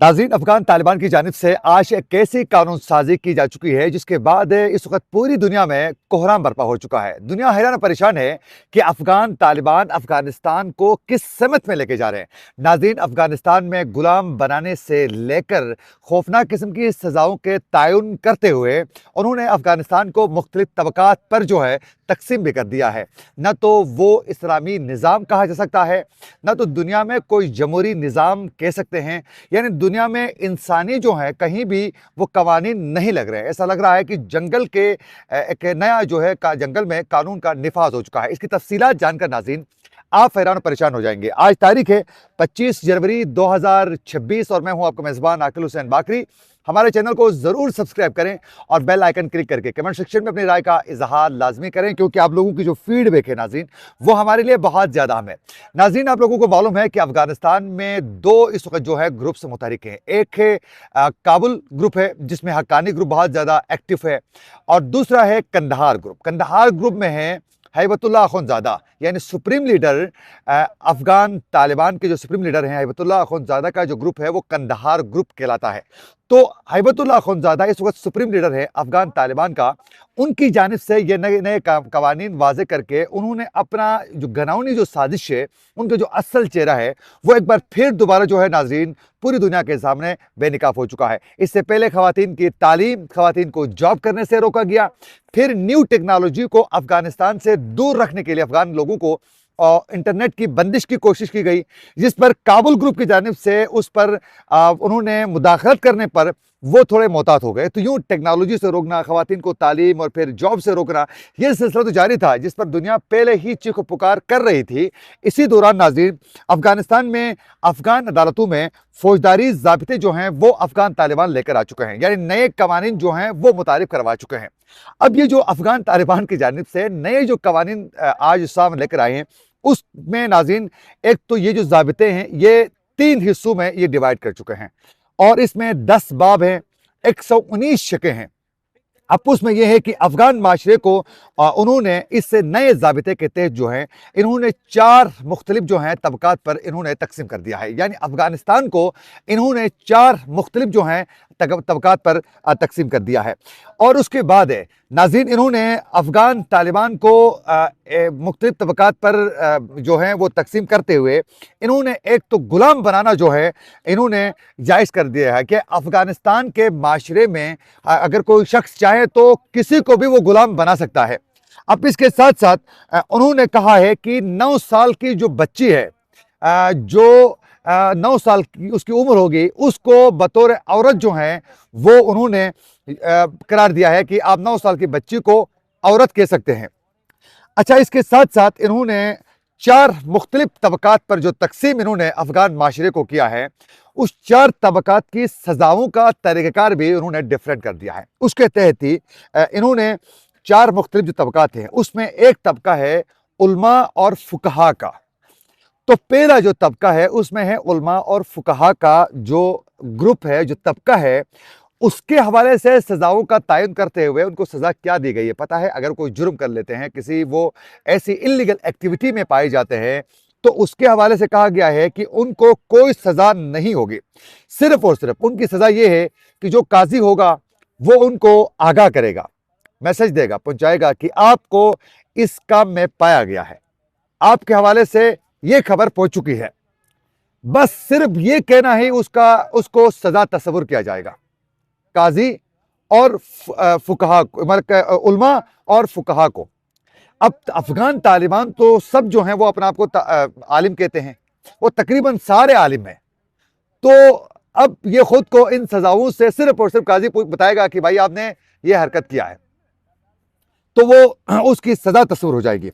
नाज़रीन, अफगान तालिबान की जानिब से आज एक ऐसी कानून साजी की जा चुकी है जिसके बाद इस वक्त पूरी दुनिया में कोहराम बर्पा हो चुका है। दुनिया हैरान परेशान है कि अफगान तालिबान अफगानिस्तान को किस समत में लेके जा रहे हैं। नाज़रीन, अफगानिस्तान में गुलाम बनाने से लेकर खौफनाक किस्म की सजाओं के तयन करते हुए उन्होंने अफगानिस्तान को मुख्तलिफ तबकात पर जो है तकसीम भी कर दिया है। न तो वो इस्लामी निज़ाम कहा जा सकता है, न तो दुनिया में कोई जमहूरी निज़ाम कह सकते हैं। यानी दुनिया में इंसानी जो है कहीं भी वो कवानीन नहीं लग रहे हैं। ऐसा लग रहा है कि जंगल के एक नया जो है जंगल में कानून का निफाज हो चुका है। इसकी तफसीलात जानकर नाज़रीन आप हैरान और परेशान हो जाएंगे। आज तारीख है 25 जनवरी 2026 और मैं हूं आपका मेज़बान आकिल हुसैन बाकरी। हमारे चैनल को जरूर सब्सक्राइब करें और बेल आइकन क्लिक करके कमेंट सेक्शन में अपनी राय का इजहार लाजमी करें, क्योंकि आप लोगों की जो फीडबैक है नाज़रीन वो हमारे लिए बहुत ज़्यादा अहम है। नाज़रीन, आप लोगों को मालूम है कि अफगानिस्तान में दो इस वक्त जो है ग्रुप्स मुतहरिक हैं। एक है काबुल ग्रुप है जिसमें हक्कानी ग्रुप बहुत ज़्यादा एक्टिव है, और दूसरा है कंदहार ग्रुप। कंदहार ग्रुप में है हैबतुल्लाह अखुंज़ादा, यानी सुप्रीम लीडर। अफगान तालिबान के जो सुप्रीम लीडर हैं हैबतुल्लाह अखुंज़ादा का जो ग्रुप है वो कंदहार ग्रुप कहलाता है। तो हैबतुल्लाह अखुंज़ादा इस वक्त सुप्रीम लीडर है अफगान तालिबान का। उनकी जानिब से ये नए नए कवानीन वाजे करके उन्होंने अपना जो घिनौनी जो साजिश है, उनका जो असल चेहरा है वो एक बार फिर दोबारा जो है नाज़रीन पूरी दुनिया के सामने बेनकाब हो चुका है। इससे पहले खवातीन की तालीम, खवातीन को जॉब करने से रोका गया। फिर न्यू टेक्नोलॉजी को अफगानिस्तान से दूर रखने के लिए अफगान लोगों को इंटरनेट की बंदिश की कोशिश की गई, जिस पर काबुल ग्रुप की जानिब से उस पर उन्होंने मुदाखलत करने पर वो थोड़े मोहतात हो गए। तो यूं टेक्नोलॉजी से रोकना, खवातीन को तालीम और फिर जॉब से रोकना, ये सिलसिला तो जारी था जिस पर दुनिया पहले ही चीख पुकार कर रही थी। इसी दौरान नाज़रीन अफगानिस्तान में अफगान अदालतों में फौजदारी ज़ाब्ते जो हैं वो अफगान तालिबान लेकर आ चुके हैं, यानी नए कवानीन जो हैं वो मुतारिफ करवा चुके हैं। अब ये जो अफगान तालिबान की जानिब से नए जो कवानीन आज सामने लेकर आए हैं उसमें नाज़रीन एक तो ये जो ज़ाब्ते हैं ये 3 हिस्सों में ये डिवाइड कर चुके हैं, और इसमें 10 बाब हैं, 119 शकें हैं। अब उसमें यह है कि अफगान माशरे को उन्होंने इस नए ज़ाब्ते के तहत जो है इन्होंने 4 मुख्तलिफ जो हैं तबकात पर इन्होंने तकसीम कर दिया है। यानी अफगानिस्तान को इन्होंने 4 मुख्तलिफ जो हैं तबकात पर तकसीम कर दिया है। और उसके बाद है नाज़रीन इन्होंने अफगान तालिबान को मुख्तलिफ तबकात पर जो है वो तकसीम करते हुए इन्होंने एक तो गुलाम बनाना जो है इन्होंने जायज़ कर दिया है कि अफगानिस्तान के माशरे में अगर कोई शख्स चाहे तो किसी को भी वो गुलाम बना सकता है। अब इसके साथ साथ उन्होंने कहा है कि 9 साल की जो बच्ची है, जो 9 साल की उसकी उम्र होगी, उसको बतौर औरत जो है वो उन्होंने करार दिया है कि आप 9 साल की बच्ची को औरत कह सकते हैं। अच्छा, इसके साथ साथ इन्होंने 4 मुख्तलिफ तबकात पर जो तकसीम इन्होंने अफगान माशरे को किया है, उस 4 तबकात की सजाओं का तरीक़ाकार भी उन्होंने डिफरेंट कर दिया है। उसके तहत ही इन्होंने 4 मुख्तलिफ जो तबकात हैं उसमें एक तबका है उलमा और फुकहा का। तो पहला जो तबका है उसमें है उलमा और फुकहा का जो ग्रुप है, जो तबका है, उसके हवाले से सजाओं का तयन करते हुए उनको सजा क्या दी गई है पता है? अगर कोई जुर्म कर लेते हैं, किसी वो ऐसी इल्लीगल एक्टिविटी में पाए जाते हैं, तो उसके हवाले से कहा गया है कि उनको कोई सजा नहीं होगी। सिर्फ और सिर्फ उनकी सजा ये है कि जो काजी होगा वो उनको आगाह करेगा, मैसेज देगा, पहुंचाएगा कि आपको इस काम में पाया गया है, आपके हवाले से ये खबर पहुंच चुकी है। बस सिर्फ ये कहना ही उसको सजा तस्वुर किया जाएगा। काजी और फुकहा मतलब उलमा और फुकहा को। अब अफगान तालिबान तो सब जो हैं वो अपने आप को आलिम कहते हैं, वो तकरीबन सारे आलिम हैं। तो अब ये खुद को इन सजाओं से सिर्फ और सिर्फ काजी बताएगा कि भाई आपने ये हरकत किया है, तो वो उसकी सजा तस्वुर हो जाएगी।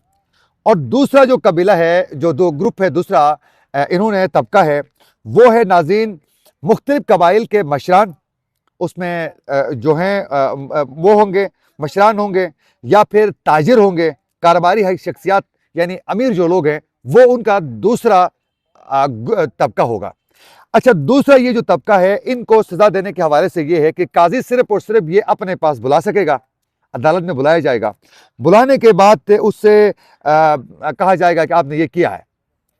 और दूसरा जो कबीला है, जो दो ग्रुप है, दूसरा इन्होंने तबका है, वो है नाज़रीन मुख्तलिफ कबाइल के मशरान। उसमें जो हैं वो होंगे, मशरान होंगे या फिर ताजिर होंगे, कारोबारी शख्सियात यानी अमीर जो लोग हैं, वो उनका दूसरा तबका होगा। अच्छा, दूसरा ये जो तबका है, इनको सजा देने के हवाले से ये है कि काजी सिर्फ और सिर्फ ये अपने पास बुला सकेगा, अदालत में बुलाया जाएगा। बुलाने के बाद उससे कहा जाएगा कि आपने ये किया है,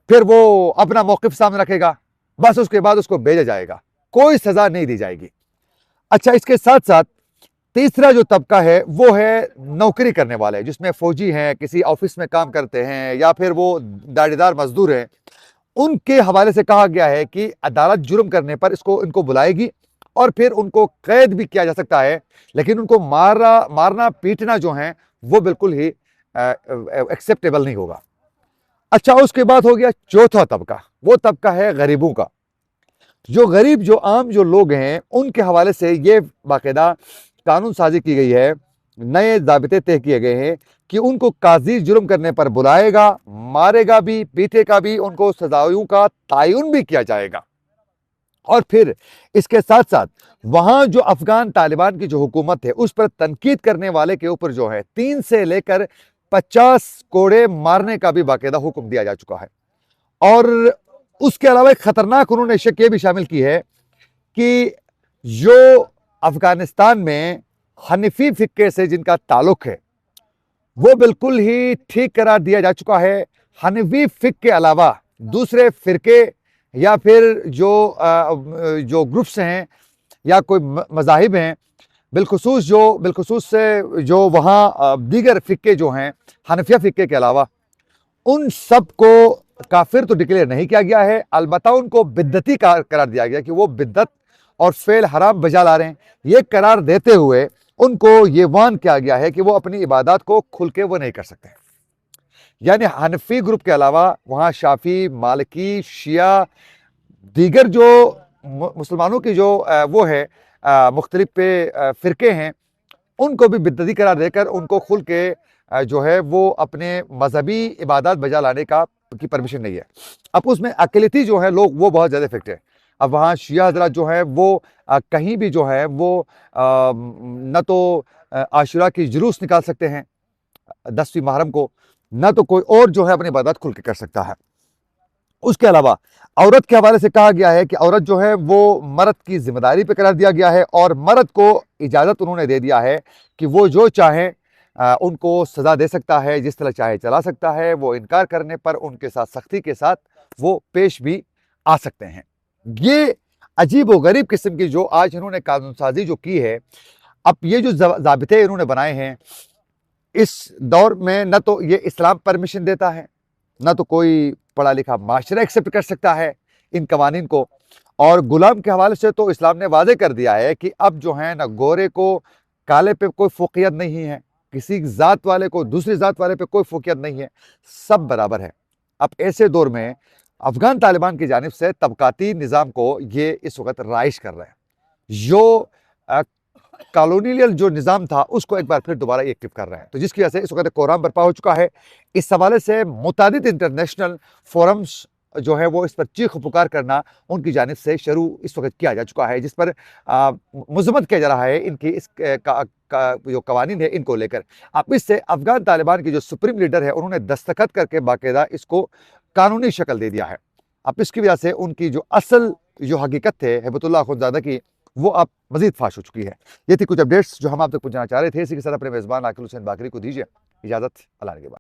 फिर वो अपना मौक़िफ़ सामने रखेगा, बस उसके बाद उसको भेजा जाएगा। कोई सजा नहीं दी जाएगी। अच्छा, इसके साथ साथ तीसरा जो तबका है वो है नौकरी करने वाले, जिसमें फौजी हैं, किसी ऑफिस में काम करते हैं, या फिर वो दाड़ीदार मजदूर हैं। उनके हवाले से कहा गया है कि अदालत जुर्म करने पर इनको बुलाएगी और फिर उनको कैद भी किया जा सकता है, लेकिन उनको मारना पीटना जो है वो बिल्कुल ही एक्सेप्टेबल नहीं होगा। अच्छा, उसके बाद हो गया चौथा तबका, वो तबका है गरीबों का। जो गरीब, जो आम जो लोग हैं, उनके हवाले से ये बाकायदा कानून साजी की गई है, नए ज़ाबिते तय किए गए हैं कि उनको काजी जुर्म करने पर बुलाएगा, मारेगा भी, पीटेगा भी, उनको सजाओं का तयन भी किया जाएगा। और फिर इसके साथ साथ वहां जो अफगान तालिबान की जो हुकूमत है उस पर तनकीद करने वाले के ऊपर जो है 3 से लेकर 50 कोड़े मारने का भी बाकायदा हुक्म दिया जा चुका है। और उसके अलावा एक खतरनाक उन्होंने शक ये भी शामिल की है कि जो अफगानिस्तान में हनीफी फिक्के से जिनका ताल्लुक है वो बिल्कुल ही ठीक करार दिया जा चुका है। हनीफी फिक के अलावा दूसरे फिरके या फिर जो ग्रुप्स हैं या कोई मज़ाहिब हैं, बिलखुसूस से जो वहाँ दीगर फिक्के जो हैं हनफिया फिक्के के अलावा, उन सब को काफिर तो डिक्लेयर नहीं किया गया है, अलबत्ता उनको बिद्दती करार दिया गया कि वो बिद्दत और फेल हराम बजा ला रहे हैं। ये करार देते हुए उनको ये वार्न किया गया है कि वो अपनी इबादत को खुल के वो नहीं कर सकते। यानी हनफी ग्रुप के अलावा वहाँ शाफी, मालिकी, शिया, दीगर जो मुसलमानों की जो वो है मुख्तलिफ पे फिरके हैं, उनको भी बिद्दती करार देकर उनको खुल के जो है वो अपने मजहबी इबादत बजा लाने की परमिशन नहीं है। अब उसमें अकलियती जो है लोग वो बहुत ज़्यादा इफेक्ट है। अब वहाँ शिया हज़रात जो है वो कहीं भी जो है वो न तो आशुरा की जुलूस निकाल सकते हैं 10वीं मुहर्रम को, न तो कोई और जो है अपनी इबादत खुल के कर सकता है। उसके अलावा औरत के हवाले से कहा गया है कि औरत जो है वो मर्द की जिम्मेदारी पे करार दिया गया है और मर्द को इजाज़त उन्होंने दे दिया है कि वो जो चाहे उनको सज़ा दे सकता है, जिस तरह चाहे चला सकता है। वो इनकार करने पर उनके साथ सख्ती के साथ वो पेश भी आ सकते हैं। ये अजीब व गरीब किस्म की जो आज इन्होंने कानून साजी जो की है, अब ये जो ज़ाबिते इन्होंने बनाए हैं, इस दौर में न तो ये इस्लाम परमिशन देता है, न तो कोई पढ़ा लिखा माशरा एक्सेप्ट कर सकता है इन कवानीन को। और गुलाम के हवाले से तो इस्लाम ने वादे कर दिया है कि अब जो है ना गोरे को काले पे कोई फोकियत नहीं है, किसी जात वाले को दूसरी जात वाले पे कोई फोकियत नहीं है, सब बराबर है। अब ऐसे दौर में अफगान तालिबान की जानिब से तबकाती निज़ाम को ये इस वक्त राइश कर रहे हैं। जो कॉलोनियल जो निज़ाम था उसको एक बार फिर दोबारा एक्टिव कर रहे हैं, तो जिसकी वजह से इस वक्त कोहराम बर्पा हो चुका है। इस हवाले से मुतादिद इंटरनेशनल फोरम्स जो है वो इस पर चीख पुकार करना उनकी जानिब से शुरू इस वक्त किया जा चुका है, जिस पर मुज़म्मत किया जा रहा है इनकी इस जो कवानीन है इनको लेकर। अब इससे अफगान तालिबान की जो सुप्रीम लीडर है उन्होंने दस्तखत करके बाकायदा इसको कानूनी शक्ल दे दिया है। अब इसकी वजह से उनकी जो असल जो हकीकत है हिबतुल्लाह अखुंज़ादा की, वो अब मजीद फाश हो चुकी है। ये थी कुछ अपडेट्स जो हम आप तक पहुंचाना चाह रहे थे। इसी के साथ अपने मेज़बान आकिल हुसैन बाकरी को दीजिए इजाज़त। अल्लाह के बाद।